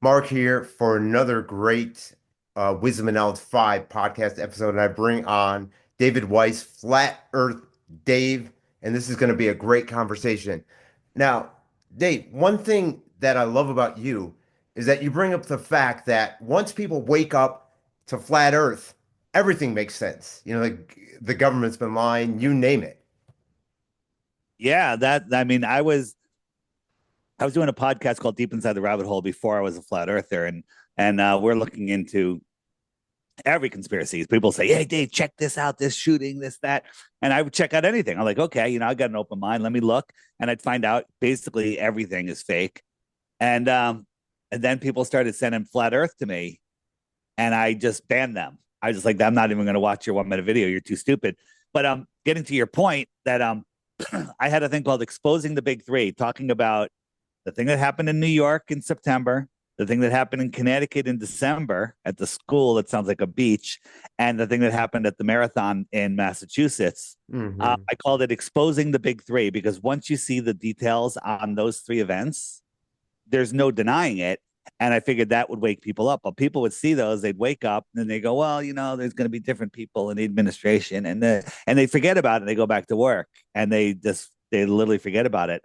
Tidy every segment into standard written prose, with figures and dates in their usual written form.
Mark here for another great Wisdom and Knowledge 5 podcast episode. And I bring on David Weiss, Flat Earth Dave, and this is going to be a great conversation. Now, Dave, one thing that I love about you is that you bring up the fact that once people wake up to flat Earth, everything makes sense. The government's been lying, you name it. Yeah, that I mean, I was doing a podcast called Deep Inside the Rabbit Hole before I was a flat earther, and we're looking into every conspiracy. People say, "Hey, Dave, check this out, this shooting, this, that," and I would check out anything. I'm like, okay, I got an open mind. Let me look, and I'd find out basically everything is fake, and then people started sending flat Earth to me, and I just banned them. I was just like, I'm not even going to watch your 1 minute video. You're too stupid. But getting to your point that I had a thing called Exposing the Big Three, talking about the thing that happened in New York in September, the thing that happened in Connecticut in December at the school that sounds like a beach, and the thing that happened at the marathon in Massachusetts. Hmm. I called it Exposing the Big Three because once you see the details on those three events, there's no denying it. And I figured that would wake people up. But people would see those, they'd wake up and they go, well, there's going to be different people in the administration, and they forget about it. And they go back to work, and they literally forget about it.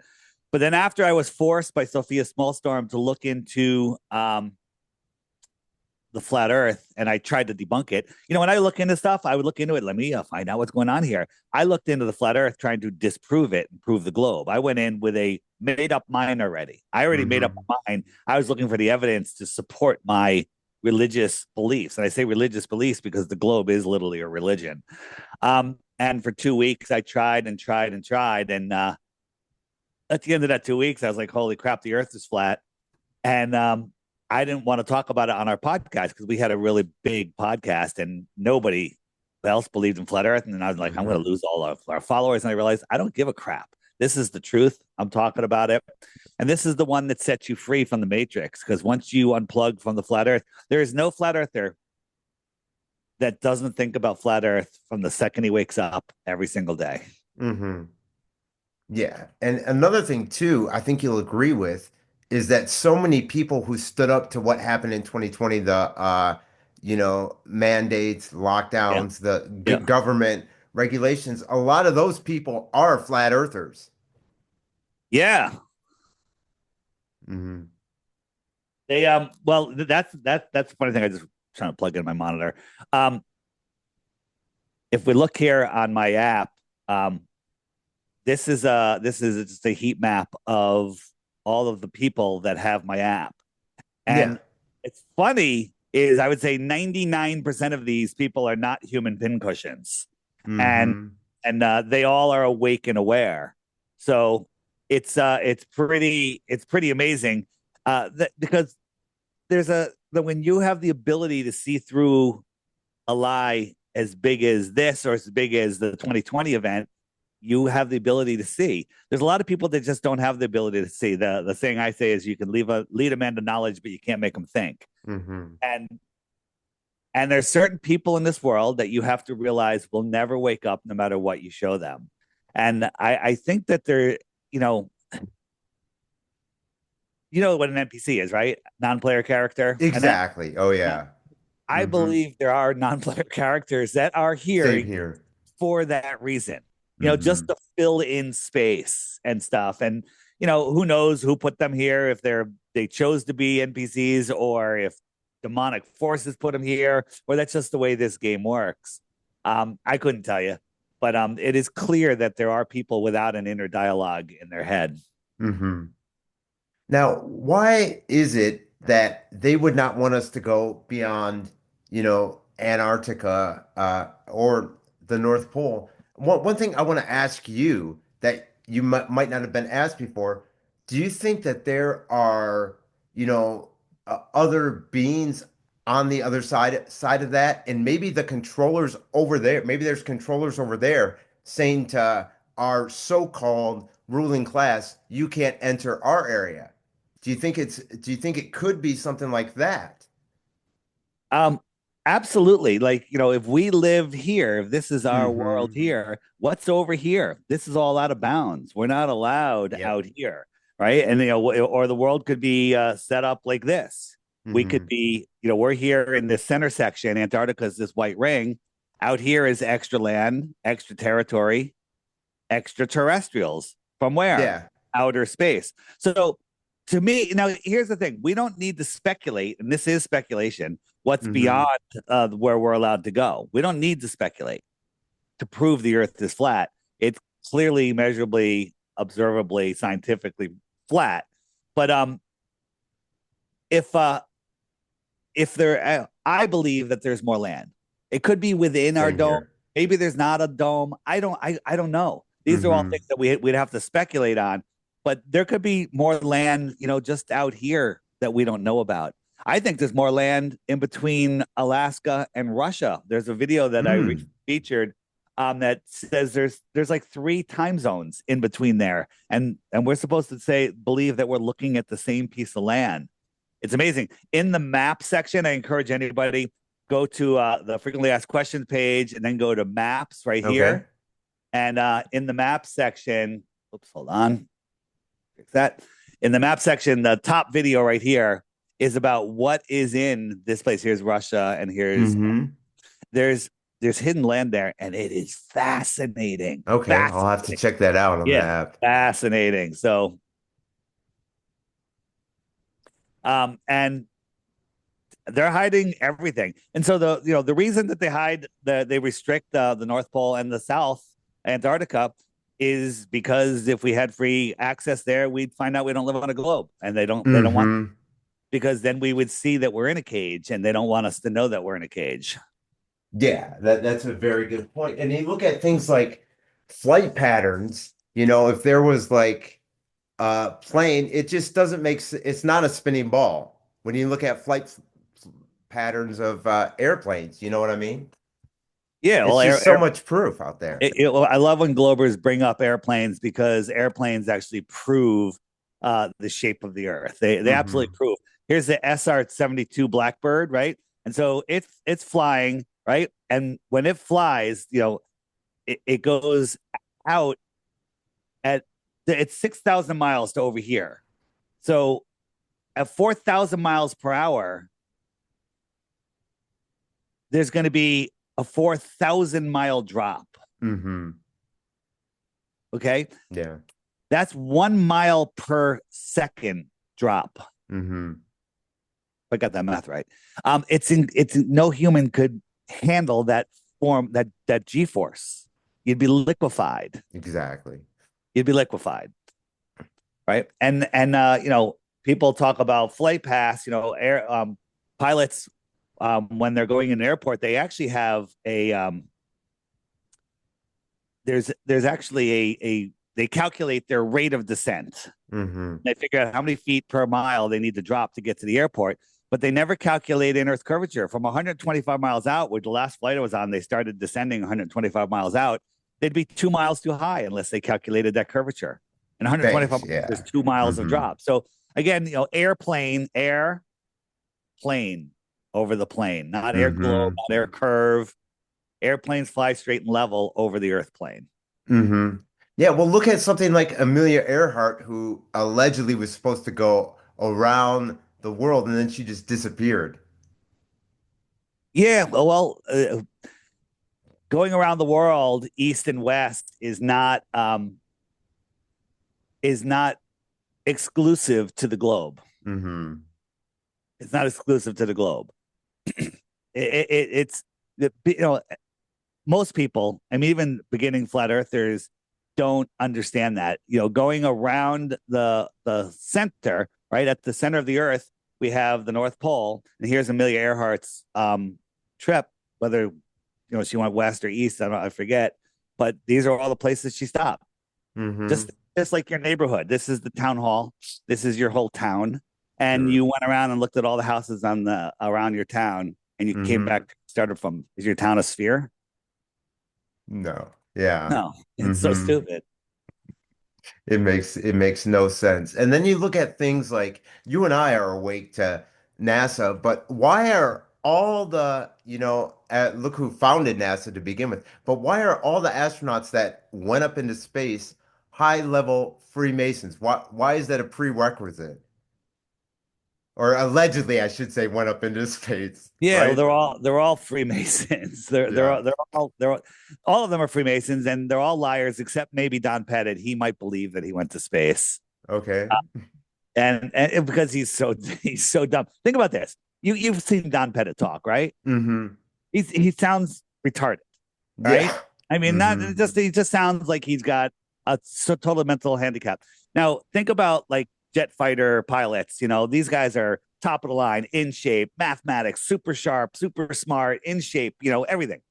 But then after I was forced by Sophia Smallstorm to look into the flat Earth, and I tried to debunk it. When I look into stuff, I would look into it. Let me find out what's going on here. I looked into the flat Earth trying to disprove it and prove the globe. I went in with a made up mind already. I already made up Hmm. my mind. I was looking for the evidence to support my religious beliefs. And I say religious beliefs because the globe is literally a religion. And for 2 weeks, I tried and tried and tried. And at the end of that 2 weeks, I was like, holy crap, the earth is flat. And I didn't want to talk about it on our podcast because we had a really big podcast and nobody else believed in flat earth. And then I was like, I'm going Hmm. to lose all of our followers. And I realized I don't give a crap. This is the truth. I'm talking about it. And this is the one that sets you free from the matrix. Because once you unplug from the flat earth, there is no flat earther that doesn't think about flat earth from the second he wakes up every single day. Hmm. Yeah. And another thing too, I think you'll agree with is that so many people who stood up to what happened in 2020, the mandates, Yeah. lockdowns, the Yeah. government regulations, a lot of those people are flat earthers. Yeah. Hmm. That's the funny thing. I just trying to plug in my monitor. Um, if we look here on my app, um, this is just a heat map of all of the people that have my app. Yeah. And it's funny is I would say 99% of these people are not human pincushions. And Hmm. they all are awake and aware. So it's pretty amazing. Because when you have the ability to see through a lie as big as this or as big as the 2020 event, you have the ability to see. There's a lot of people that just don't have the ability to see. The saying I say is you can lead a man to knowledge, but you can't make them think. Hmm. And there's certain people in this world that you have to realize will never wake up no matter what you show them. And I think that they're, you know, what an NPC is, right? Non-player character. And that Exactly. Oh yeah. I Hmm. believe there are non-player characters that are Same here here. for that reason. Just Hmm. to fill in space and stuff. And who knows who put them here, if they chose to be NPCs or if demonic forces put them here, or that's just the way this game works. I couldn't tell you, but it is clear that there are people without an inner dialogue in their head. Hmm. Now, why is it that they would not want us to go beyond, Antarctica, or the North Pole? One thing I want to ask you that you might not have been asked before, do you think that there are, other beings on the other side of that, and maybe the controllers over there, maybe there's controllers over there saying to our so-called ruling class, you can't enter our area? Do you think it could be something like that? Um, Absolutely. Like, if we live here, if this is our world Hmm. here, what's over here? This is all out of bounds. We're not allowed Yep. out here, right? And or the world could be set up like this. We could Hmm. be, we're here in the center section. Antarctica is this white ring. Out here is extra land, extra territory, extraterrestrials. From where? Yeah. Outer space. So to me, now here's the thing: we don't need to speculate, and this is speculation. What's Hmm. beyond where we're allowed to go? We don't need to speculate to prove the Earth is flat. It's clearly, measurably, observably, scientifically flat. But if uh, if there, I believe that there's more land. It could be within our Same dome. here. Maybe there's not a dome. I don't know. These are all Hmm. things that we'd have to speculate on. But there could be more land, just out here that we don't know about. I think there's more land in between Alaska and Russia. There's a video that I Mm. featured that says there's like 3 time zones in between there, and we're supposed to believe that we're looking at the same piece of land. It's amazing. In the map section, I encourage anybody go to the frequently asked questions page and then go to maps right Okay. here. And in the map section, oops, hold on, fix that. In the map section, the top video right here is about what is in this place. Here's Russia, and Hmm. there's there's hidden land there, and it is fascinating. Okay. I'll have to Fascinating, check that out on the yeah, app. fascinating. So, and they're hiding everything. And so the reason that they restrict the North Pole and the South Antarctica is because if we had free access there, we'd find out we don't live on a globe, and they don't want, Hmm. because then we would see that we're in a cage, and they don't want us to know that we're in a cage. Yeah, that's a very good point. And you look at things like flight patterns, if there was like plane, it just doesn't it's not a spinning ball. When you look at patterns of airplanes, you know what I mean? Yeah, It's well, just so much proof out there. well, I love when Globers bring up airplanes, because airplanes actually prove the shape of the Earth. They absolutely Hmm. prove. Here's the SR-72 Blackbird, right? And so it's flying, right? And when it flies, it goes out at it's 6,000 miles to over here. So at 4,000 miles per hour, there's going to be a 4,000-mile drop. Hmm. Okay, Yeah. that's 1 mile per second drop. Hmm. I got that math right. No human could handle that form, that G force. You'd be liquefied. Exactly. You'd be liquefied, right? And people talk about flight paths. Air pilots, when they're going in an airport, they actually have a there's actually a they calculate their rate of descent. Hmm. They figure out how many feet per mile they need to drop to get to the airport, but they never calculate in Earth curvature. From 125 miles out, where the last flight I was on, they started descending 125 miles out. They'd be 2 miles too high unless they calculated that curvature. And 125 Thanks. miles is Yeah. 2 miles of Hmm. drop. So again, airplane over the plane, not air globe, Hmm. not air curve. Airplanes fly straight and level over the Earth plane. Hmm. Yeah, well, look at something like Amelia Earhart, who allegedly was supposed to go around the world and then she just disappeared. Yeah, well, going around the world east and west is not exclusive to the globe. Hmm. It's not exclusive to the globe. It's most people, I mean, even beginning flat earthers, don't understand that. Going around the center, right at the center of the Earth, we have the North Pole, and here's Amelia Earhart's trip. Whether she went west or east, I forget, but these are all the places she stopped. Hmm. Just like your neighborhood. This is the town hall. This is your whole town, and Sure. you went around and looked at all the houses on the around your town, and you came Hmm. back started from. Is your town a sphere? No. Yeah. No, it's so Hmm. stupid. It makes no sense. And then you look at things like you and I are awake to NASA, but why are all look who founded NASA to begin with, but why are all the astronauts that went up into space high level Freemasons? Why is that a prerequisite? or allegedly, I should say, went up into space, Yeah, right? they're all Freemasons. Yeah. All of them are Freemasons, and they're all liars except maybe Don Pettit. He might believe that he went to space, Okay. and because he's so dumb. Think about this. You've seen Don Pettit talk, right? Mm-hmm. He sounds retarded, right? Yeah. I mean, not Mm-hmm. just he just sounds like he's got a total mental handicap. Now, think about like jet fighter pilots. These guys are top of the line, in shape, mathematics, super sharp, super smart, in shape. Everything.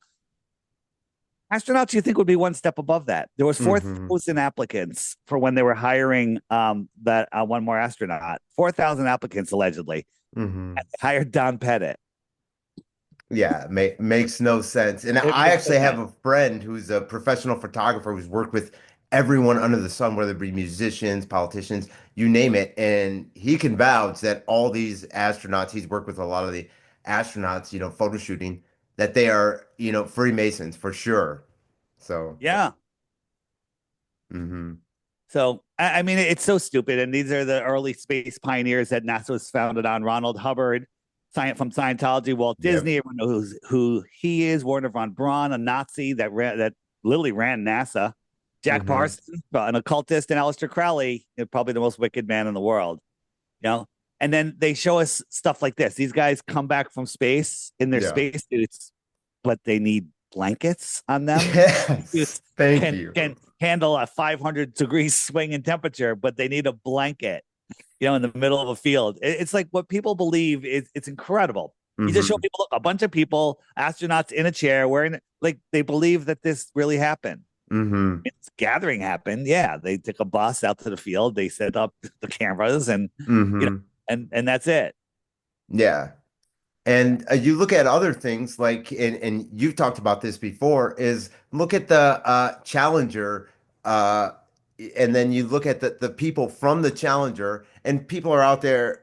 Astronauts, you think would be one step above that. There was four Mm-hmm. thousand applicants for when they were hiring that one more astronaut. 4,000 applicants allegedly. Mm-hmm. And they hired Don Pettit. Yeah, makes no sense. And It I makes no actually have sense. a friend who's a professional photographer who's worked with everyone under the sun, whether it be musicians, politicians, you name it. And he can vouch that all these astronauts, he's worked with a lot of the astronauts, photo shooting, that they are, Freemasons for sure. So, Yeah. hmm So I mean, it's so stupid. And these are the early space pioneers that NASA was founded on. Ronald Hubbard, science from Scientology, Walt yep. Disney, everyone knows who he is. Werner von Braun, a Nazi that literally ran NASA. Jack hmm Parsons, an occultist, and Aleister Crowley, probably the most wicked man in the world. You know, and then they show us stuff like this. These guys come back from space in their Yeah. spacesuits, but they need blankets on them. Yes. Thank Can you. can handle a 500-degree swing in temperature, but they need a blanket, in the middle of a field. It's like what people believe is it's incredible. You just show hmm people a bunch of people, astronauts in a chair wearing like they believe that this really happened. hmm It's gathering happened. Yeah, they took a bus out to the field, they set up the cameras, and you know, hmm and that's it. Yeah. And you look at other things like, and you've talked about this before, is look at the Challenger, uh, and then you look at the people from the Challenger, and people are out there,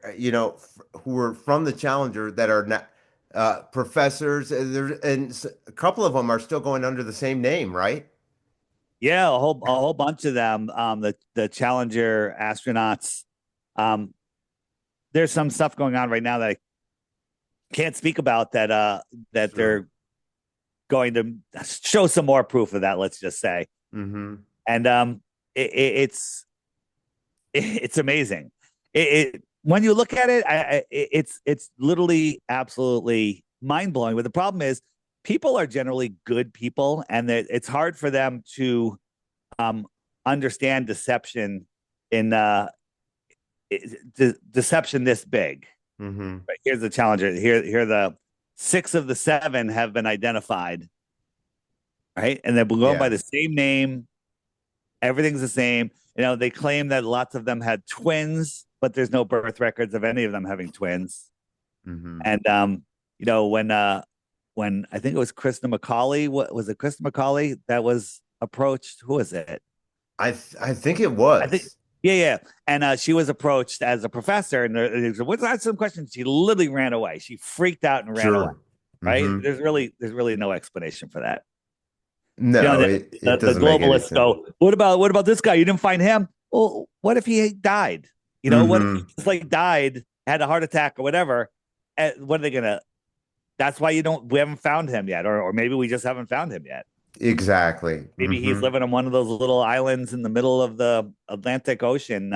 who are from the Challenger that are not professors, and a couple of them are still going under the same name, right? Yeah, a whole bunch of them. The Challenger astronauts. Um, there's some stuff going on right now that I can't speak about that Sure. they're going to show some more proof of that. Let's just say, hmm and it's it's amazing. When you look at it, it's literally absolutely mind blowing. But the problem is, people are generally good people, and it's hard for them to um, understand deception in deception this big. hmm Right, here's the challenger. Here the six of the seven have been identified, right? And they're going by Yeah. the same name. Everything's the same. They claim that lots of them had twins, but there's no birth records of any of them having twins. hmm And when I think it was Krista McCauley, what was it? Krista McCauley that was approached. Who was it? I think it I think, was. yeah, yeah. And she was approached as a professor, and there was asked some questions. She literally ran away. She freaked out and ran away. Sure. Right? hmm There's really no explanation for that. No, The, it the doesn't make any globalists sense. go, what about this guy? You didn't find him? Well, what if he died? What if he hmm just like died, had a heart attack or whatever? What are they gonna? That's why we haven't found him yet, or maybe we just haven't found him yet. Exactly. Maybe he's living on one of those little islands in the middle of the Atlantic Ocean,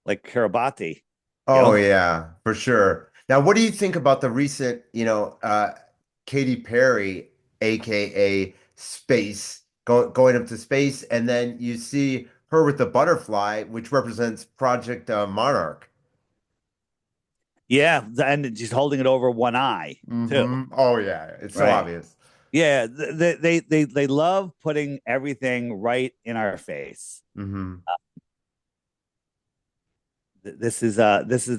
like Kiribati. You Oh know? yeah, for sure. Now, what do you think about the recent, Katy Perry, aka Space, going up to space, and then you see her with the butterfly, which represents Project Monarch. Yeah, and she's holding it over one eye too. Oh yeah, it's so Right. obvious. Yeah, they love putting everything right in our face. hmm This is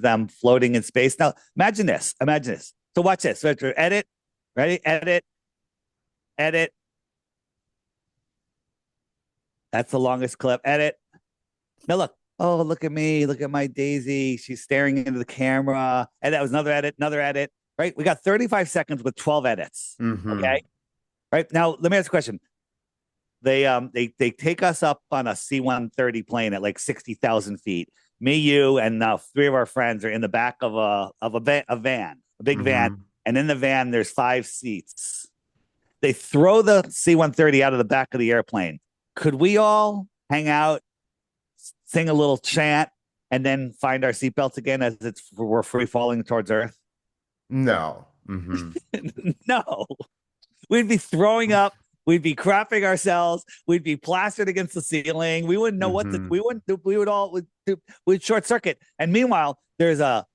them floating in space. Now, imagine this. Imagine this. So watch this. So edit, ready? Edit, edit. That's the longest clip. Edit. Now look. Oh, look at me. Look at my Daisy. She's staring into the camera. And that was another edit, another edit. Right? We got 35 seconds with 12 edits. hmm Okay. Right. Now, let me ask a question. They take us up on a C-130 plane at like 60,000 feet. Me, you, and three of our friends are in the back of a big van, Mm-hmm. and in the van there's 5 seats. They throw the C-130 out of the back of the airplane. Could we all hang out, sing a little chant, and then find our seatbelts again as we're free falling towards Earth? No. Mm-hmm. No, we'd be throwing up. We'd be crapping ourselves. We'd be plastered against the ceiling. We wouldn't know what to. Mm-hmm. We wouldn't. We would all. We'd short circuit. And meanwhile, there's a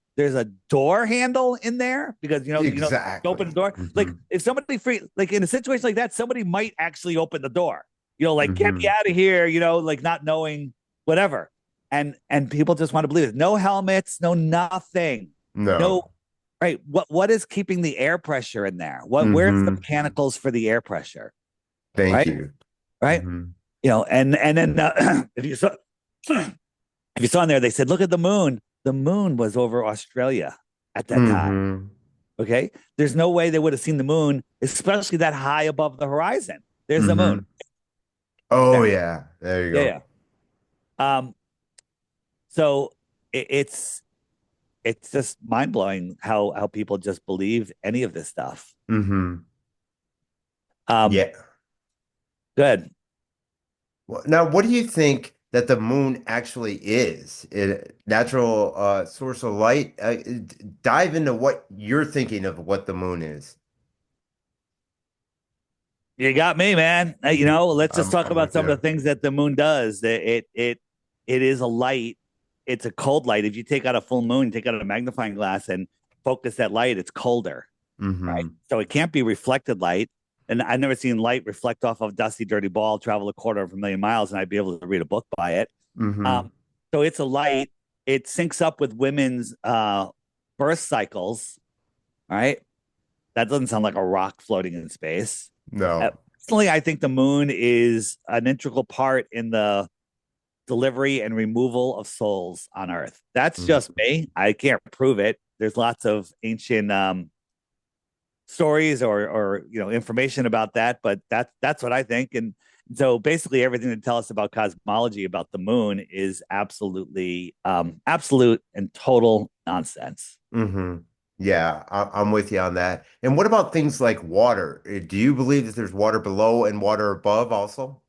door handle in there because open the Exactly. door. Mm-hmm. Like if somebody free, like in a situation like that, somebody might actually open the door. Like get me Mm-hmm. out of here. Like not knowing whatever. And people just want to believe it. No helmets. No nothing. No. No. Right. What is keeping the air pressure in there? Where's the Mm-hmm. mechanicals for the air pressure? Thank Right. you. Right. Mm-hmm. And then if you saw in there, they said, look at the moon. The moon was over Australia at that time. Mm-hmm. Okay. There's no way they would have seen the moon, especially that high above the horizon. There's the Mm-hmm. moon. Oh There. yeah. There you Yeah. go. Yeah. So it's just mind blowing how people just believe any of this stuff. Mm-hmm. Um, Yeah. good. Well, now, what do you think that the moon actually is? Natural source of light? Dive into what you're thinking of what the moon is. You got me, man. Let's just talk I'm about with some of you. the things that the moon does. It is a light. It's a cold light. If you take out a full moon, take out a magnifying glass and focus that light, it's colder, right? Mm-hmm. So it can't be reflected light. And I've never seen light reflect off of a dusty, dirty ball, travel a quarter of a million miles, and I'd be able to read a book by it. Mm-hmm. Um, so it's a light. It syncs up with women's birth cycles, right? That doesn't sound like a rock floating in space. No. Personally, I think the moon is an integral part in the delivery and removal of souls on Earth. That's just Mm-hmm. me. I can't prove it. There's lots of ancient stories or information about that, but that's what I think. And so basically, everything they tell us about cosmology about the moon is absolutely absolute and total nonsense. Mm-hmm. Yeah, I'm with you on that. And what about things like water? Do you believe that there's water below and water above also?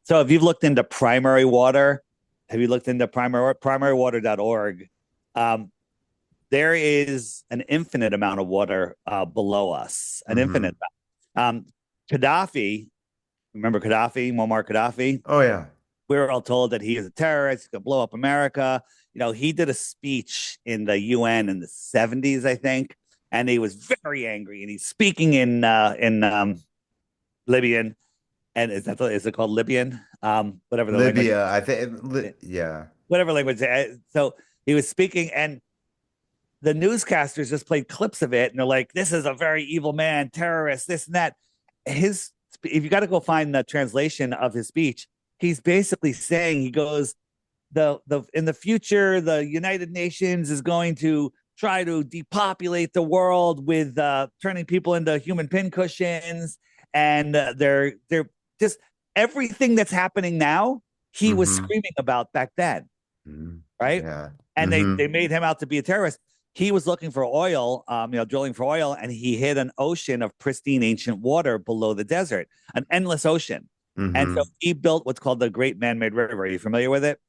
So if you've looked into primary water, have you looked into primarywater.org? Um, there is an infinite amount of water below us, an Mm-hmm. infinite amount. Gaddafi, remember Gaddafi, Muammar Gaddafi? Oh yeah. We were all told that he is a terrorist, he's going to blow up America. He did a speech in the UN in the 70s, I think, and he was very angry. And he's speaking in Libyan, and is it called Libyan? Whatever the language, Libya, I think. Yeah. whatever language. So he was speaking, and the newscasters just played clips of it, and they're like, "This is a very evil man, terrorist, this and that." If you got to go find the translation of his speech, he's basically saying he goes, the in the future, the United Nations is going to try to depopulate the world with turning people into human pincushions, and they're just everything that's happening now. He was Mm-hmm. screaming about back then, Mm-hmm. right? Yeah. And they Mm-hmm. made him out to be a terrorist. He was looking for oil, drilling for oil, and he hit an ocean of pristine ancient water below the desert, an endless ocean. And so Mm-hmm. he built what's called the Great Man-Made River. Are you familiar with it?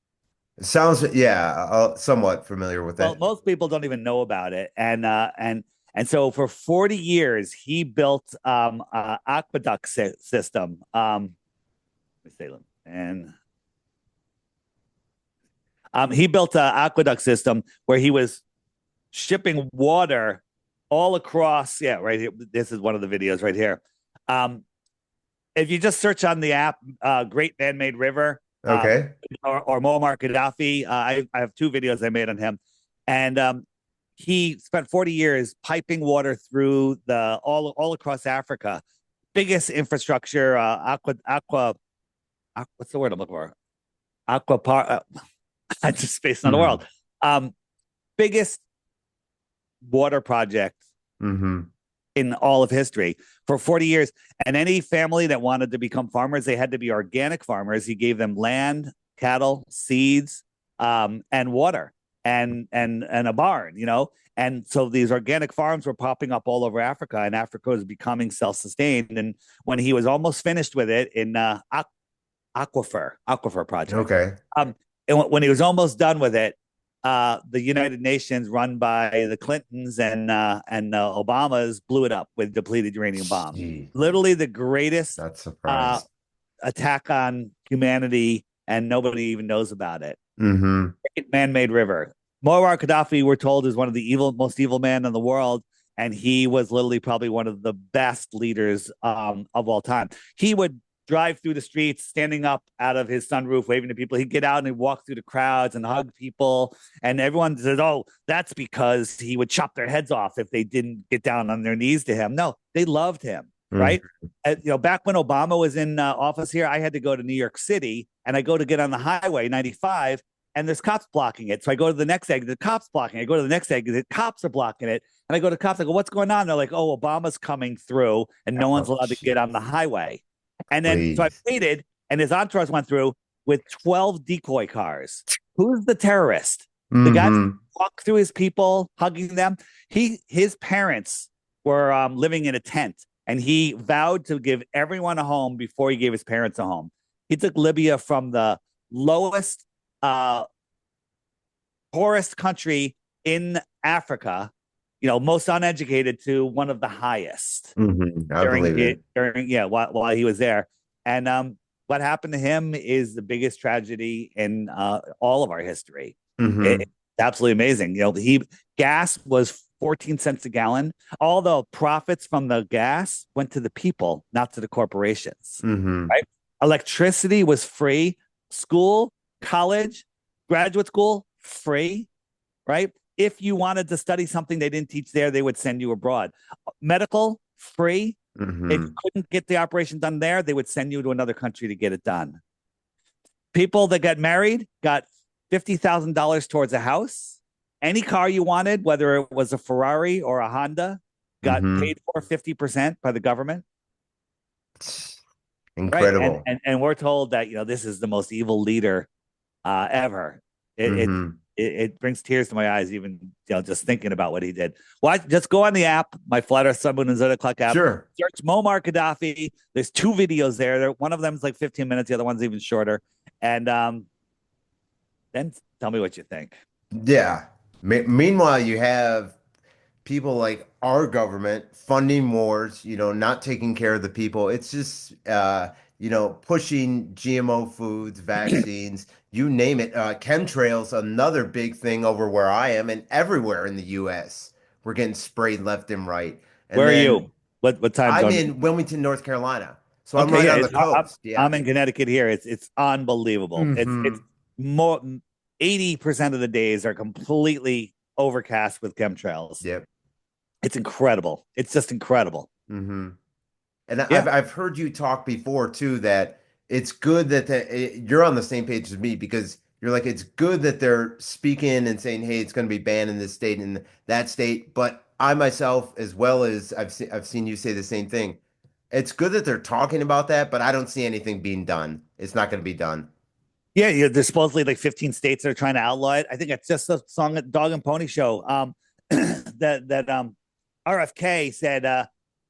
Sounds, yeah, somewhat familiar with Well, it. most people don't even know about it, and so for 40 years he built aqueduct system. Let me say, and he built an aqueduct system where he was shipping water all across. Yeah, right here. This is one of the videos right here. Um, if you just search on the app, Great Man-Made River, Okay. or Moammar Gaddafi, I have two videos I made on him, and he spent 40 years piping water through the all across Africa. Biggest infrastructure, what's the word I'm looking for? Aqua par. I just spaced on the Mm-hmm. world. Um, Biggest water project Mm-hmm. in all of history for 40 years. And any family that wanted to become farmers, they had to be organic farmers. He gave them land, cattle, seeds, and water and a barn, you know. And so these organic farms were popping up all over Africa, and Africa was becoming self-sustained. And when he was almost finished with it in Aquifer project, Okay. um, and when he was almost done with it, the United Nations, run by the Clintons and Obamas, blew it up with depleted uranium bombs. Gee, Literally the greatest not uh, surprised. attack on humanity, and nobody even knows about it. Mm-hmm. Man-made river. Moammar Gaddafi, we're told, is one of the most evil men in the world, and he was literally probably one of the best leaders of all time. He would drive through the streets, standing up out of his sunroof, waving to people. He'd get out and he'd walk through the crowds and hug people, and everyone says, "Oh, that's because he would chop their heads off if they didn't get down on their knees to him." No, they loved him, right? Mm-hmm. Back when Obama was in office here, I had to go to New York City, and I go to get on the highway 95, and there's cops blocking it. So I go to the next exit, the cops blocking it. I go to the next exit, the cops are blocking it. And I go to the cops, I go, "What's going on?" They're like, "Oh, Obama's coming through, and no one's Oh, allowed to get on the geez. highway." And then so I Please. waited, and his entourage went through with 12 decoy cars. Who's the terrorist? The guy Mm-hmm. walked through his people, hugging them. His parents were living in a tent, and he vowed to give everyone a home before he gave his parents a home. He took Libya from the lowest, poorest country in Africa, most uneducated, to one of the highest Mm-hmm. I believe it. while he was there. And what happened to him is the biggest tragedy in all of our history. It's Mm-hmm. absolutely amazing. Gas was 14 cents a gallon. All the profits from the gas went to the people, not to the corporations. Mm-hmm. Right? Electricity was free. School, college, graduate school, free. Right? If you wanted to study something they didn't teach there, they would send you abroad. Medical, free. If you Mm-hmm. couldn't get the operation done there, they would send you to another country to get it done. People that got married got $50,000 towards a house. Any car you wanted, whether it was a Ferrari or a Honda, got Mm-hmm. paid for 50% by the government. Right. And, Incredible. and and we're told that, this is the most evil leader ever. It, it Mm-hmm. it brings tears to my eyes, even just thinking about what he did. Well, just go on the app, my Flat Earth Sun, Moon, and Zodiac Clock app. Sure. Search Moammar Gaddafi. There's two videos there. One of them is like 15 minutes. The other one's even shorter. And then tell me what you think. Yeah. Meanwhile, you have people like our government funding wars, not taking care of the people. It's just, pushing GMO foods, vaccines, you name it. Chemtrails, another big thing over where I am and everywhere in the US. We're getting sprayed left and right. And Where are then you? What time I'm zone? in Wilmington, North Carolina. So I'm Okay, right yeah, on the coast. I'm Yeah. in Connecticut here. It's unbelievable. It's Hmm. more 80% of the days are completely overcast with chemtrails. Yep. It's incredible. It's just incredible. Hmm. And I've Yeah. I've heard you talk before too that it's good that you're on the same page as me because you're like it's good that they're speaking and saying, hey, it's going to be banned in this state and that state. But I myself, as well as I've seen you say the same thing. It's good that they're talking about that, but I don't see anything being done. It's not going to be done. Yeah, yeah, there's supposedly like 15 states that are trying to outlaw it. I think it's just a song at Dog and Pony Show. That RFK said,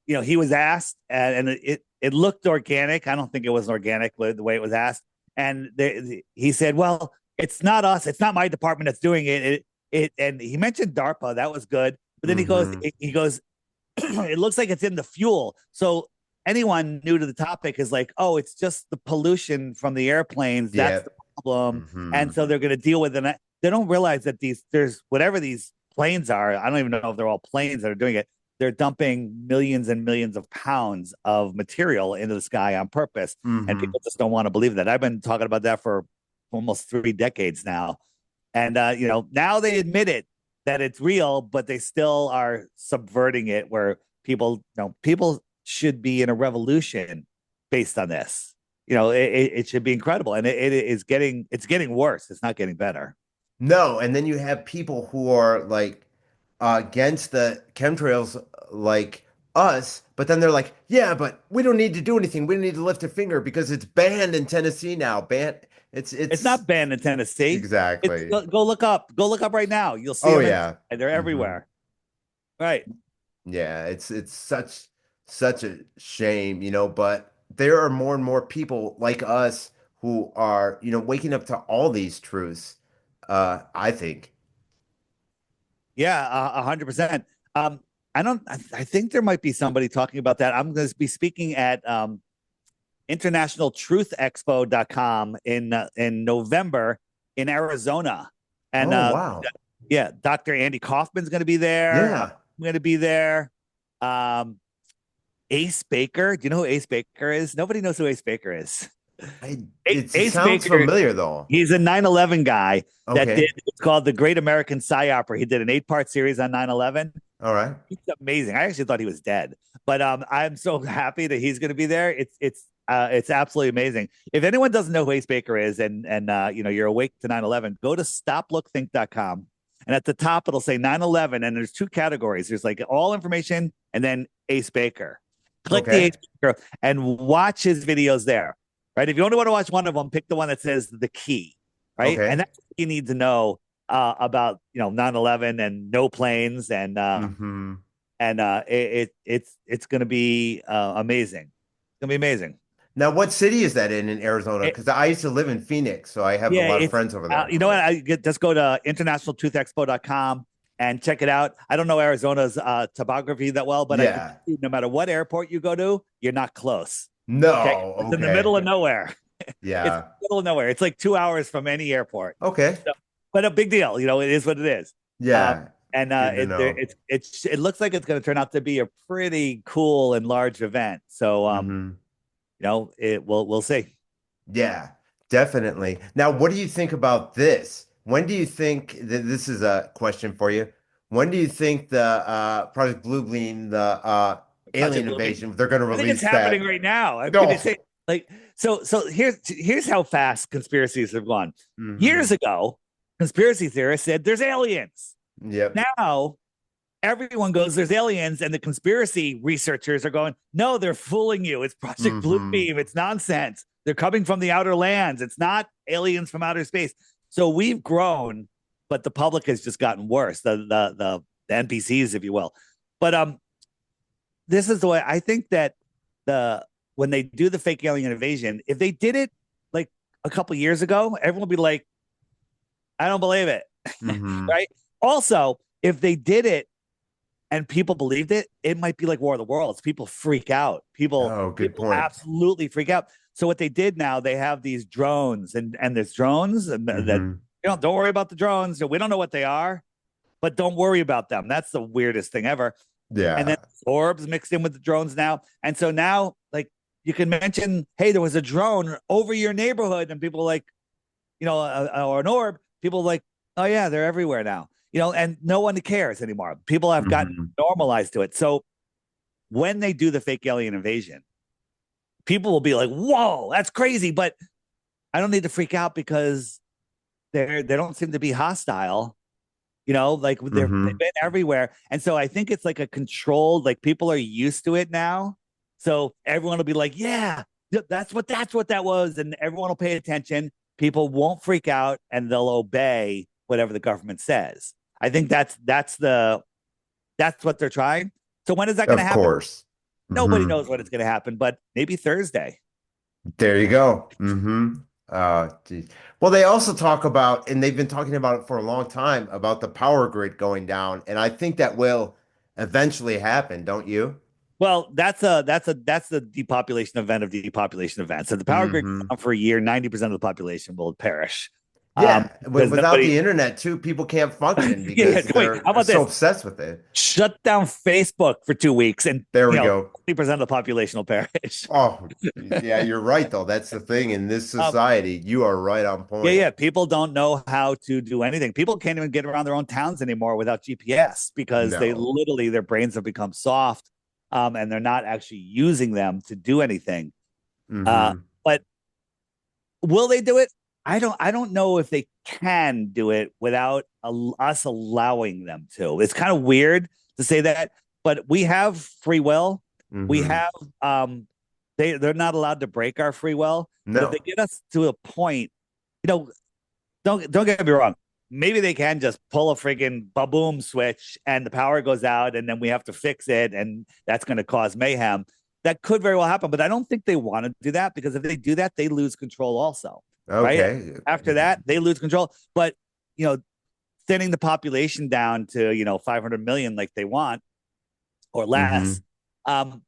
he was asked, and it looked organic. I don't think it was organic the way it was asked. And he said, "Well, it's not us. It's not my department that's doing it. And he mentioned DARPA. That was good. But then Hmm. he goes, it looks like it's in the fuel. So anyone new to the topic is like, oh, it's just the pollution from the airplanes. That's Yeah. the problem. Hmm. And so they're going to deal with it. They don't realize that there's whatever these planes are. I don't even know if they're all planes that are doing it. They're dumping millions and millions of pounds of material into the sky on purpose. And Hmm. people just don't want to believe that. I've been talking about that for almost 3 decades now. And, now they admit it that it's real, but they still are subverting it where people should be in a revolution based on this. It should be incredible. And it's getting worse. It's not getting better. No, and then you have people who are like against the chemtrails like us, but then they're like, yeah, but we don't need to do anything. We don't need to lift a finger because it's banned in Tennessee now. Banned. It's it's not banned in Tennessee. It's exactly. go look up. Go look up right now. You'll see Oh them in. yeah. They're Hmm. everywhere. Right. Yeah, it's such a shame, but there are more and more people like us who are, waking up to all these truths. I think. Yeah, 100%. I don't. I think there might be somebody talking about that. I'm going to be speaking at internationaltruthexpo.com in November in Arizona, and Oh wow. yeah, Dr. Andy Kaufman's going to be there. Yeah. I'm going to be there. Um, Ace Baker. Do you know who Ace Baker is? Nobody knows who Ace Baker is. It Ace sounds Baker, familiar though. he's a 9/11 guy that did, Okay. it's called the Great American Psy He did an 8-part series on 9/11. All right. He's amazing. I actually thought he was dead, but I'm so happy that he's going to be there. It's absolutely amazing. If anyone doesn't know who Ace Baker is, and you're awake to 9/11, go to stoplookthink.com, and at the top it'll say 9/11, and there's two categories. There's like all information, and then Ace Baker. Click the Okay. Ace Baker and watch his videos there. Right. If you only want to watch one of them, pick the one that says the key. Right. And Okay. that's what you need to know about 9/11 and no planes Hmm. and it's going to be amazing. It's going to be amazing. Now, what city is that in Arizona? It, Because I used to live in Phoenix, so I have a yeah, lot of it's friends over there. you know what? Just go to internationaltruthexpo.com and check it out. I don't know Arizona's topography that well, but I can, Yeah. no matter what airport you go to, you're not close. Okay, No. it's in the Okay. middle of nowhere. It's in Yeah. the middle of nowhere. It's like 2 hours from any airport. Okay. So, but a big deal. It is what it is. Um, Yeah. and Good to know. it looks like it's going to turn out to be a pretty cool and large event. So Hmm. we'll see. Yeah, definitely. Now, what do you think about this? When do you think that this is a question for you? When do you think the Project Blue Beam, the alien Project Bluebeam. invasion, they're going to I think it's release happening that? right now. I mean, No. it's like so. Here's how fast conspiracies have gone. Years Hmm. ago, conspiracy theorists said there's aliens. Yep. Now everyone goes, there's aliens, and the conspiracy researchers are going, no, they're fooling you. It's Project Blue Hmm. Beam. It's nonsense. They're coming from the outer lands. It's not aliens from outer space. So we've grown, but the public has just gotten worse. The NPCs, if you will. But this is the way I think that the when they do the fake alien invasion, if they did it like a couple years ago, everyone would be like, I don't believe it. Hmm. Right. Also, if they did it and people believed it, it might be like War of the Worlds. People freak out. People Oh, good people point. absolutely freak out. So what they did now, they have these drones, and there's drones that Hmm. don't worry about the drones. We don't know what they are, but don't worry about them. That's the weirdest thing ever. And then Yeah. orbs mixed in with the drones now, and so now like you can mention, hey, there was a drone over your neighborhood, and people like or an orb. People like, oh yeah, they're everywhere now. And no one cares anymore. People have gotten Hmm. normalized to it. So when they do the fake alien invasion, people will be like, whoa, that's crazy. But I don't need to freak out because they don't seem to be hostile. Like they've Hmm. been everywhere. And so I think it's like a controlled, like people are used to it now. So everyone will be like, yeah, that's what that was. And everyone will pay attention. People won't freak out and they'll obey whatever the government says. I think that's what they're trying. So when is that going to Of happen? course. Nobody Hmm. knows when it's going to happen, but maybe Thursday. There you go. Geez. Well, they also talk about, and they've been talking about it for a long time, about the power grid going down, and I think that will eventually happen, don't you? Well, that's the depopulation event of depopulation events. So the power grid goes Hmm. on for a year, 90% of the population will perish. Yeah, Because without nobody the internet too, people can't function yeah, because wait, how they're about so this? obsessed with it. Shut down Facebook for 2 weeks and There we go. 20% of the population will perish. Oh, yeah, you're right though. That's the thing in this um, society. You are right on yeah, point. yeah. People don't know how to do anything. People can't even get around their own towns anymore without GPS because No. their brains have become soft, and they're not actually using them to do anything. Uh, Hmm. but will they do it? I don't know if they can do it without us allowing them to. It's kind of weird to say that, but we have free will. We Hmm. have they're not allowed to break our free will. But if they No. get us to a point you know, don't get me wrong. Maybe they can just pull a friggin' boom switch and the power goes out and then we have to fix it and that's going to cause mayhem. That could very well happen, but I don't think they want to do that because if they do that, they lose control also, right? Okay. After that, they lose control. But you know, thinning the population down to 500 million like they want or less Hmm. um,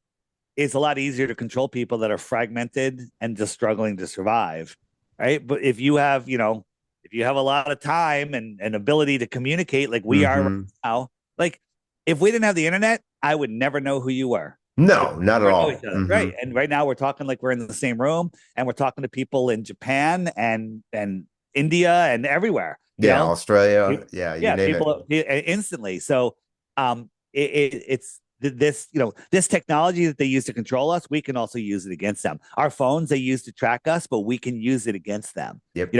is a lot easier to control people that are fragmented and just struggling to survive, right? But if you have a lot of time and ability to communicate like we are right Hmm. now, like if we didn't have the internet, I would never know who you were. We No, not at never know each all. other, Hmm. right? And right now we're talking like we're in the same room, and we're talking to people in Japan and India and everywhere. Yeah, Australia. Yeah, you Yeah, name it. people instantly. So it's this this technology that they use to control us, we can also use it against them. Our phones they use to track us, but we can use it against them. Yep.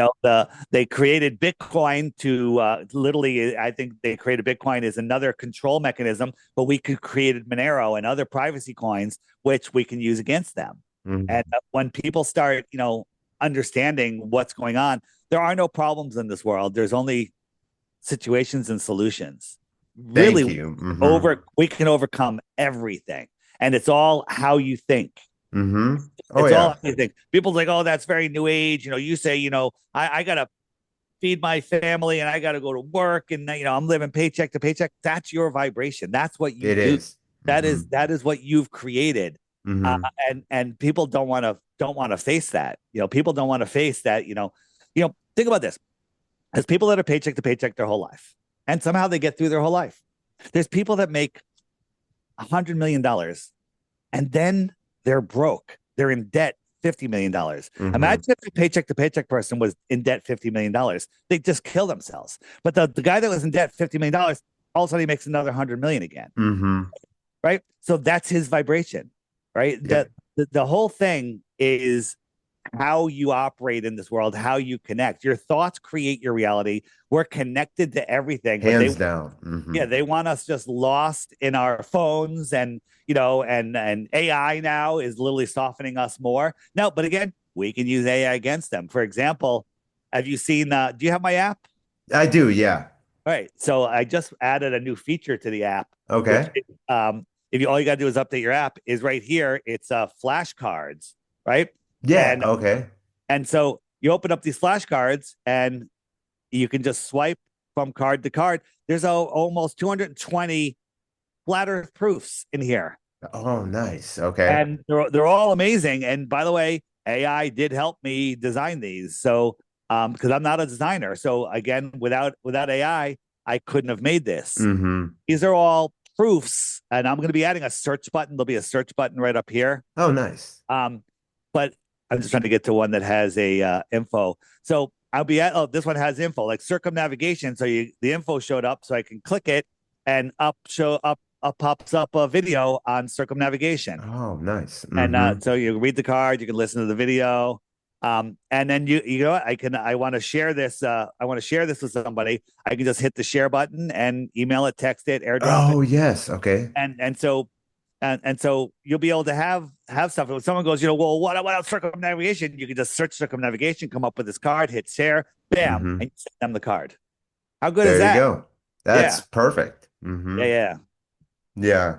They created Bitcoin to literally, I think they created Bitcoin as another control mechanism, but we could create Monero and other privacy coins which we can use against them. And Mhm. when people start understanding what's going on, there are no problems in this world. There's only situations and solutions. Really, Thank you. we can overcome everything, and it's all how you think. Oh It's all yeah. how you think. People's like, oh, that's very new age. You say, I gotta feed my family and I gotta go to work, and I'm living paycheck to paycheck. That's your vibration. That's what you It do. is. That Mm-hmm. is that is what you've created. Mm-hmm. And people don't want to face that. People don't want to face that. Think about this. There's people that are paycheck to paycheck their whole life, and somehow they get through their whole life. There's people that make $100 million, and then they're broke. They're in debt $50 million. Mm-hmm. Imagine if a paycheck to paycheck person was in debt $50 million. They just kill themselves. But the guy that was in debt $50 million, all of a sudden he makes another 100 million again, Mm-hmm. right? So that's his vibration, right? That Yep. the whole thing is how you operate in this world, how you connect. Your thoughts create your reality. We're connected to everything, but Hands down. Mm-hmm. they want us just lost in our phones, and and AI now is literally softening us more. No, but again, we can use AI against them. For example, have you seen do you have my app? I do, yeah. All right. So I just added a new feature to the app, which Okay. if you all you got to do is update your app, is right here. It's flashcards, right? Yeah, And okay. so you open up these flashcards and you can just swipe from card to card. There's almost 220 flat Earth proofs in here, Oh, nice. Okay. and they're all amazing. And by the way, AI did help me design these. So because I'm not a designer, so again, without AI, I couldn't have made this. Mm-hmm. These are all proofs, and I'm going to be adding a search button. There'll be a search button right up here. Oh, nice. But I'm just trying to get to one that has a info. So I'll be at. Oh, this one has info like circumnavigation. So the info showed up, so I can click it, and up pops up a video on circumnavigation. Oh, nice. And Mm-hmm. so you read the card, you can listen to the video. And then you know what? I want to share this. I want to share this with somebody. I can just hit the share button and email it, text it, airdrop it, Oh, yes. Okay. and so you'll be able to have stuff. When someone goes, well, what else circumnavigation? You can just search circumnavigation, come up with this card, hit share, bam, Mm-hmm. and you send them the card. How good is There you that? go. That's Yeah, perfect. yeah, Mm-hmm. yeah, Yeah.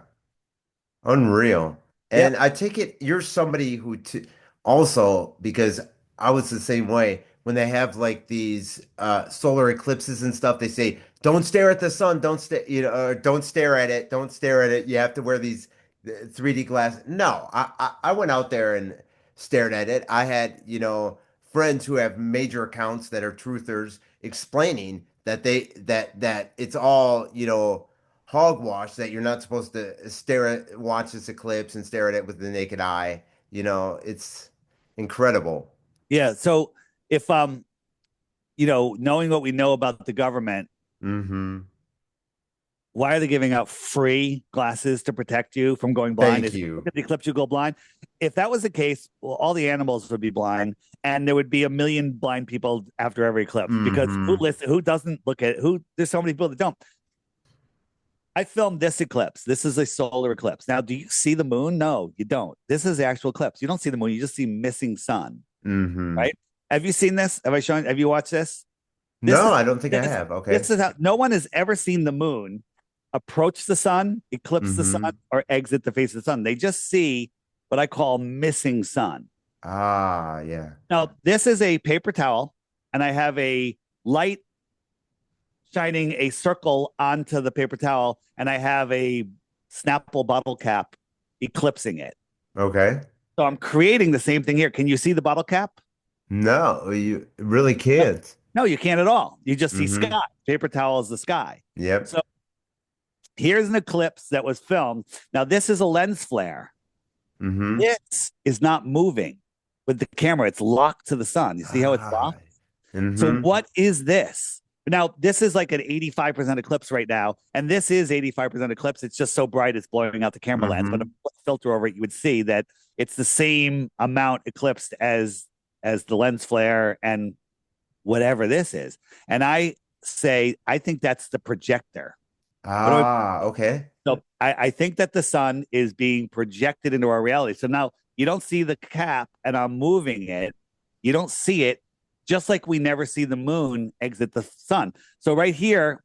Unreal. yep. And I take it you're somebody who t also because I was the same way when they have like these solar eclipses and stuff, they say, don't stare at the sun, don't stare, don't stare at it, don't stare at it. You have to wear these 3D glasses. No, I went out there and stared at it. I had, friends who have major accounts that are truthers explaining that that it's all, hogwash that you're not supposed to watch this eclipse and stare at it with the naked eye. It's incredible. Yeah. So if knowing what we know about the government, Hmm. why are they giving out free glasses to protect you from going blind? Thank Is look you. at the eclipse, you go blind. If that was the case, well, all the animals would be blind, and there would be a million blind people after every eclipse. Because Hmm. who doesn't look at who? There's so many people that don't. I filmed this eclipse. This is a solar eclipse. Now, do you see the moon? No, you don't. This is the actual eclipse. You don't see the moon. You just see missing sun, Hmm. right? Have you seen this? Have you watched this? This No, is I don't think I this have. this Okay. is how no one has ever seen the moon approach the sun, eclipse the sun, Mm-hmm. or exit the face of the sun. They just see what I call missing sun. Ah, yeah. Now, this is a paper towel, and I have a light shining a circle onto the paper towel, and I have a Snapple bottle cap eclipsing it. Okay. So I'm creating the same thing here. Can you see the bottle cap? No, you really No, can't. no, you can't at all. You just see Mm-hmm. sky. Paper towel is the sky. Yep. So here's an eclipse that was filmed. Now, this is a lens flare. Mm-hmm. This is not moving with the camera. It's locked to the sun. You see how it's Ah. locked? So, Mm-hmm. what is this? Now, this is like an 85% eclipse right now. And this is 85% eclipse. It's just so bright, it's blowing out the camera lens. But if Mm-hmm. you put a filter over it, you would see that it's the same amount eclipsed as the lens flare and whatever this is. And I say, I think that's the projector. What do I Ah, okay. So I think that the sun is being projected into our reality. So now you don't see the cap and I'm moving it. You don't see it, just like we never see the moon exit the sun. So right here,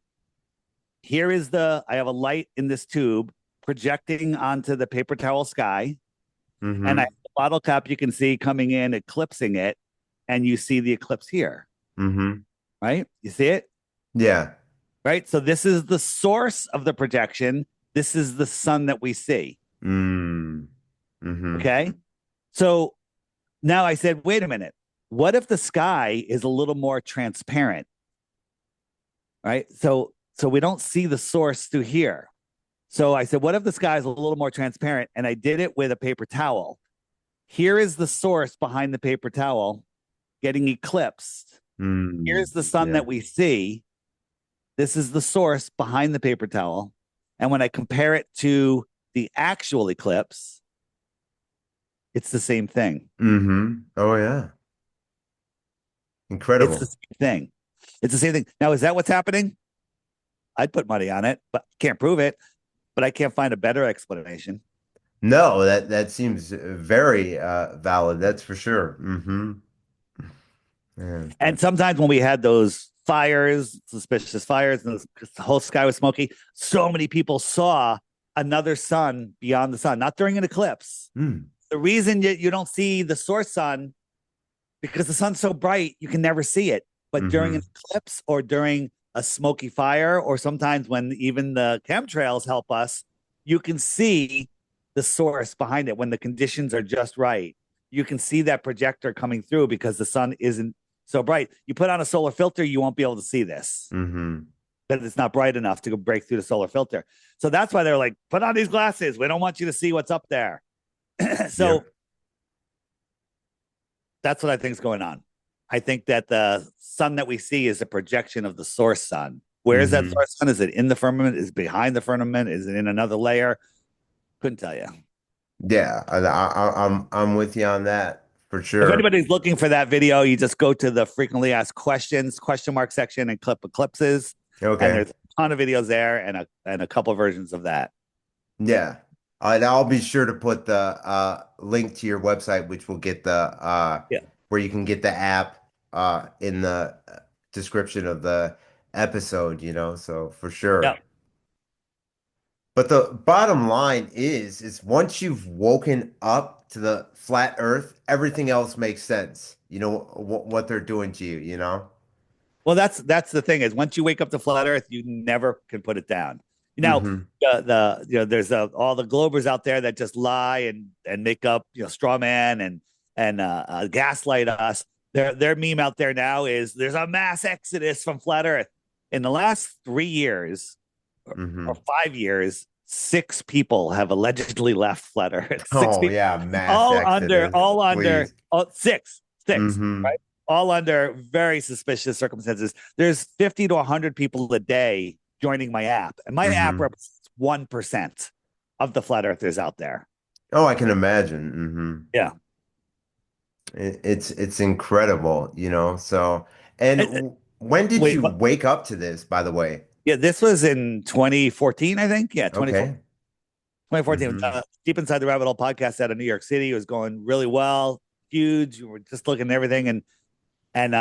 I have a light in this tube projecting onto the paper towel sky. And I Mm-hmm. have the bottle cap you can see coming in, eclipsing it. And you see the eclipse here, Mm-hmm. right? You see it? Yeah. Right. So this is the source of the projection. This is the sun that we see. Mm. Mm-hmm. Okay. So now I said, wait a minute. What if the sky is a little more transparent? Right. So we don't see the source through here. So I said, what if the sky is a little more transparent? And I did it with a paper towel. Here is the source behind the paper towel getting eclipsed. Mm. Here's the sun Yeah. that we see. This is the source behind the paper towel. And when I compare it to the actual eclipse, it's the same thing. Mm-hmm. Oh yeah. It's the Incredible. same thing. It's the same thing. Now, is that what's happening? I'd put money on it, but can't prove it. But I can't find a better explanation. No, that seems very valid. That's for sure. Mm-hmm. Yeah, And sometimes when we had those fires, suspicious fires, and the whole sky was smoky, so many people saw another sun beyond the sun, not during an eclipse. mm, The reason you don't see the source sun because the sun's so bright, you can never see it. But during mm-hmm. an eclipse or during a smoky fire, or sometimes when even the chemtrails help us, you can see the source behind it when the conditions are just right. You can see that projector coming through because the sun isn't so bright. You put on a solar filter, you won't be able to see this Mm-hmm. because it's not bright enough to break through the solar filter. So that's why they're like, put on these glasses. We don't want you to see what's up there. So Yep. that's what I think is going on. I think that the sun that we see is a projection of the source sun. Where is that Mm-hmm. source sun? Is it in the firmament? Is it behind the firmament? Is it in another layer? Couldn't tell you. Yeah, I'm with you on that for If sure. anybody's looking for that video, you just go to the frequently asked questions question mark section and clip eclipses, and Okay. there's a ton of videos there and a couple of versions of that. Yeah. And I'll be sure to put the link to your website, which will get the Yeah, where you can get the app in the description of the episode, so for yeah. sure. But the bottom line is once you've woken up to the flat Earth, everything else makes sense. You know what they're doing to you, you know? Well, that's the thing is once you wake up to flat Earth, you never can put it down. Now, Hmm. there's all the Globers out there that just lie and make up straw man and gaslight us. Their meme out there now is there's a mass exodus from flat Earth. In the last 3 years or Hmm. 5 years, 6 people have allegedly left flat Earth. Six Oh people, yeah, mass exodus, all under, please. six, Hmm. right? All under very suspicious circumstances. There's 50 to 100 people a day joining my app, and my app Hmm. represents 1% of the flat earthers out there. Oh, I can imagine. Hmm. Yeah. It's incredible, So, and And, when did wait, you what? wake up to this, by the way? Yeah, this was in 2014, I think. Yeah, 2014. Okay. 2014. Hmm. Deep Inside the Rabbit Hole podcast out of New York City. It was going really well, huge. We were just looking at everything. And And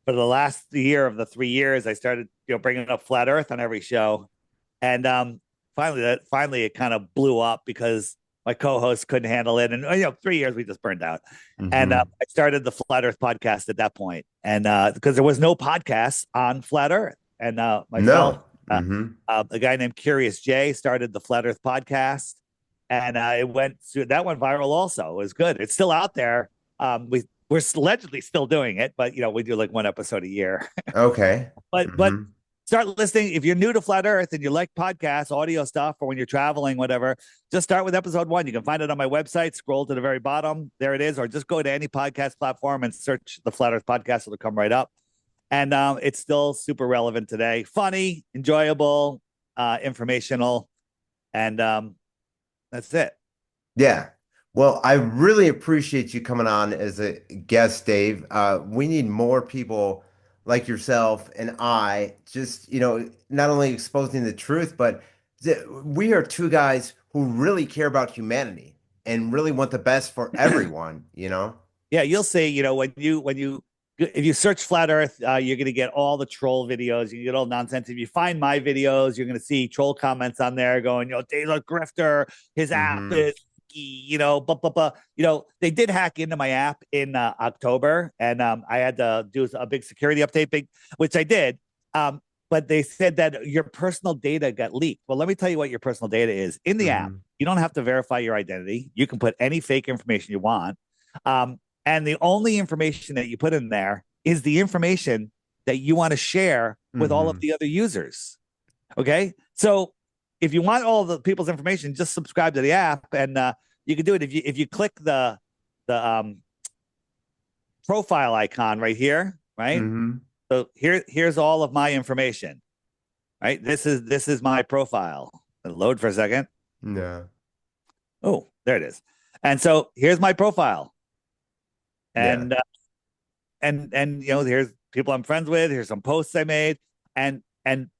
for the last year of the 3 years, I started, bringing up flat Earth on every show. And finally it kind of blew up because my co-host couldn't handle it. And 3 years we just burned out. And Hmm. I started the Flat Earth podcast at that point. And because there was no podcast on Flat Earth. And myself, No. Hmm. a guy named Curious Jay started the Flat Earth podcast. And that went viral also. It was good. It's still out there. We're allegedly still doing it, but we do like one episode a year. Okay. But Hmm. start listening if you're new to Flat Earth and you like podcasts, audio stuff, or when you're traveling, whatever. Just start with episode 1. You can find it on my website. Scroll to the very bottom, there it is, or just go to any podcast platform and search the Flat Earth podcast. It'll come right up, and it's still super relevant today. Funny, enjoyable, informational, and that's it. Yeah. Well, I really appreciate you coming on as a guest, Dave. We need more people like yourself and I, just, not only exposing the truth, but we are two guys who really care about humanity and really want the best for everyone, you know? Yeah, you'll see. When you if you search flat Earth, you're going to get all the troll videos. You get all nonsense. If you find my videos, you're going to see troll comments on there going, Taylor Grifter, his app Hmm. is, blah blah blah. They did hack into my app in October, and I had to do a big security update, which I did. But they said that your personal data got leaked. Well, let me tell you what your personal data is in the app. Hmm. You don't have to verify your identity. You can put any fake information you want. And the only information that you put in there is the information that you want to share with all of Hmm. the other users. Okay. So if you want all the people's information, just subscribe to the app, and you can do it if you click the profile icon right here, right? Hmm. So here's all of my information, right? This is my profile. It'll load for a second. No. Oh, there it is. And so here's my profile. Yeah. And here's people I'm friends with, here's some posts I made, and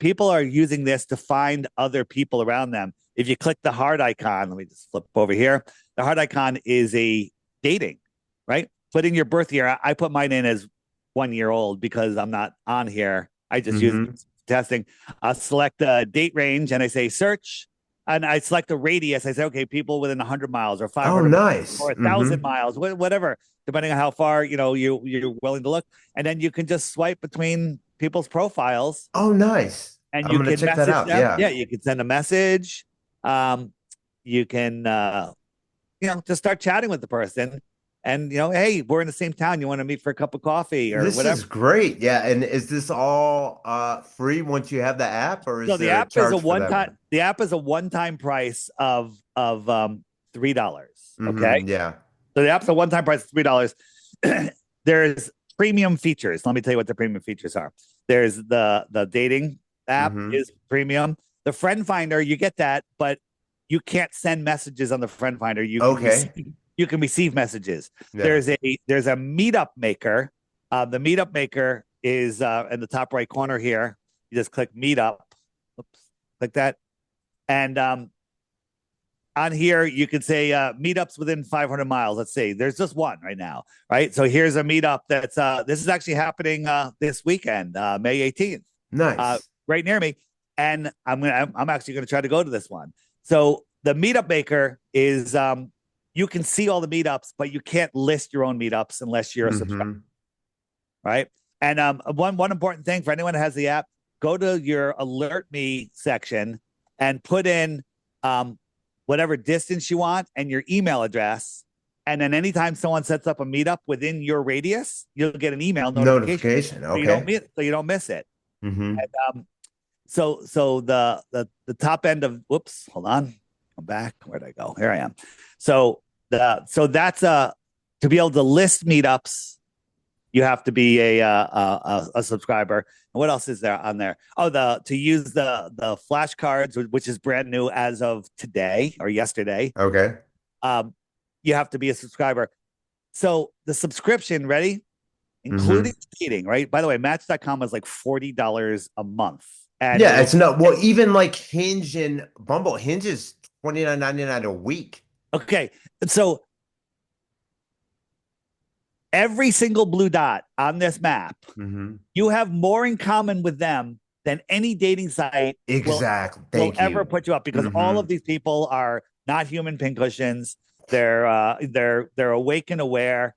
people are using this to find other people around them. If you click the heart icon, let me just flip over here. The heart icon is a dating, right? Put in your birth year. I put mine in as 1 year old because I'm not on here. I just use Hmm. testing. I select a date range and I say search, and I select a radius. I say, okay, people within 100 miles or Oh, 500 miles nice. or 1,000 miles, whatever, depending on how far you're willing to look. And then you can just swipe between people's profiles, Oh, nice. and I'm you gonna can check that message out. them. Yeah. Yeah, you can send a message. You can just start chatting with the person, and hey, we're in the same town. You want to meet for a cup of coffee or This whatever. is great. Yeah. And is this all free once you have the app, or So is there a charge for that one? the app is a one-time price of $3. Okay. Hmm. Yeah. So the app's a one-time price of $3. There's premium features. Let me tell you what the premium features are. There's the dating app Hmm. is premium. The friend finder, you get that, but you can't send messages on the friend finder. Okay. You can receive messages. Yeah. There's a meetup maker. The meetup maker is in the top right corner here. You just click meetup. Oops, like that. And on here, you could say meetups within 500 miles. Let's see. There's just one right now, right? So here's a meetup that's this is actually happening this weekend, May 18th, Nice. right near me. And I'm actually gonna try to go to this one. So the meetup maker is you can see all the meetups, but you can't list your own meetups unless you're a subscriber, Hmm. right? And one important thing for anyone who has the app, go to your alert me section and put in whatever distance you want and your email address. And then anytime someone sets up a meetup within your radius, you'll get an email notification Notification. so you don't Okay. miss it. Hmm. And so the top end of whoops, hold on, I'm back. Where'd I go? Here I am. So that's to be able to list meetups, you have to be a subscriber. And what else is there on there? Oh, to use the flashcards, which is brand new as of today or yesterday. Okay. Um, you have to be a subscriber. So the subscription, ready, including Hmm. dating, right? By the way, Match.com is like $40 a month, Yeah, annually. it's not well, even like Hinge and Bumble. Hinge is 29.99 a week. Okay, so Every single blue dot on this map, Hmm. you have more in common with them than any dating site Exactly. will Thank ever you. put you up, because all Hmm. of these people are not human pincushions. They're awake and aware.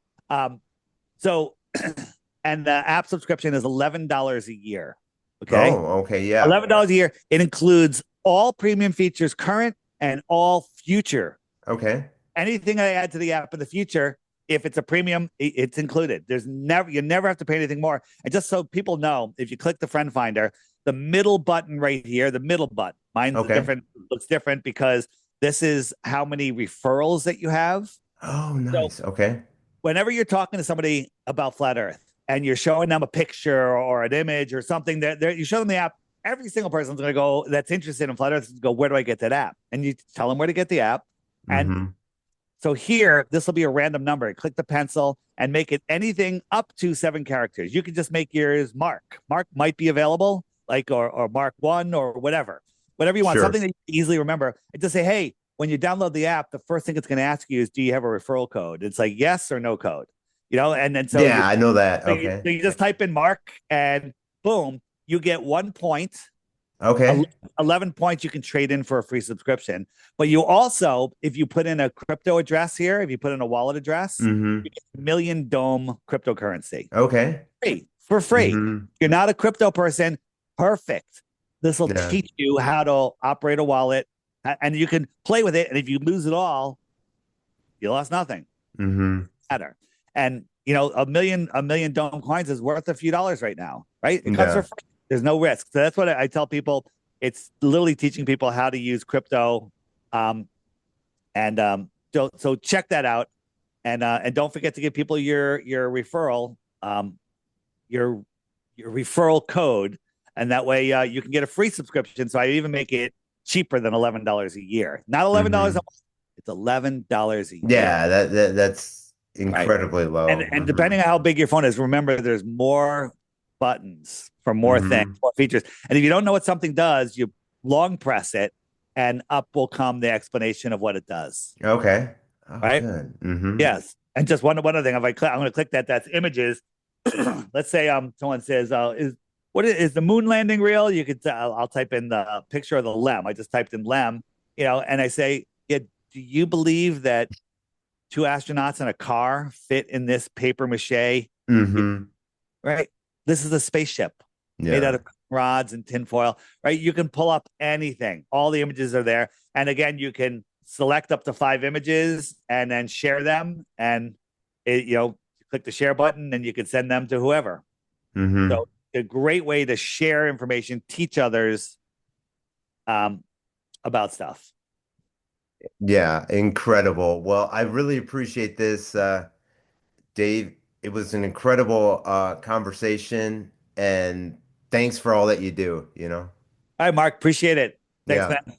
So and the app subscription is $11 a year. Okay. Oh, okay. Yeah. $11 a year. It includes all premium features current and all future. Okay. Anything I add to the app in the future, if it's a premium, it's included. You never have to pay anything more. And just so people know, if you click the friend finder, the middle button right here, the middle button, mine's Okay. different, looks different because this is how many referrals that you have. Oh, So nice. Okay. whenever you're talking to somebody about flat Earth and you're showing them a picture or an image or something, that you show them the app, every single person's going to go that's interested in flat Earth, go, where do I get that app? And you tell them where to get the app. And Hmm. so here, this will be a random number. Click the pencil and make it anything up to 7 characters. You can just make yours Mark. Mark might be available, like or Mark 1 or whatever you want, Sure. something that you can easily remember. And just say, hey, when you download the app, the first thing it's going to ask you is, do you have a referral code? It's like yes or no code, and then Yeah, I know that. Okay. so you just type in Mark and boom, you get 1 point. Okay. 11 points you can trade in for a free subscription. But you also, if you put in a crypto address here, if you put in a wallet address, Hmm. you get Million Dome cryptocurrency Okay. free for free. Hmm. You're not a crypto person, perfect. This will Yeah. teach you how to operate a wallet, and you can play with it. And if you lose it all, you lost nothing. Hmm. Matter. And a million Dome coins is worth a few dollars right now, right? It comes for Yeah. free. There's no risk. So that's what I tell people. It's literally teaching people how to use crypto. Um, and check that out. And don't forget to give people your referral, your your referral code, and that way you can get a free subscription. So I even make it cheaper than $11 a year. Not $11 a Hmm. month. It's $11 a year. Yeah, that's Right. incredibly And low. and Hmm. depending on how big your phone is, remember there's more buttons for more things, Hmm. more features. And if you don't know what something does, you long press it, and up will come the explanation of what it does. Okay. Oh, Right? good. Hmm. Yes. And just one other thing, if I'm going to click that. That's images. Let's say someone says, is the moon landing real? You could I'll type in the picture of the LEM. I just typed in LEM, and I say, yeah, do you believe that two astronauts in a car fit in this paper mache? Hmm. Right. This is a spaceship made out Yeah. of rods and tinfoil, right? You can pull up anything. All the images are there. And again, you can select up to 5 images and then share them. And click the share button and you can send them to whoever. Hmm. So a great way to share information, teach others um, about stuff. Yeah, incredible. Well, I really appreciate this, Dave. It was an incredible conversation, and thanks for all that you do, you know? All right, Mark, appreciate it. Thanks, Yeah. man.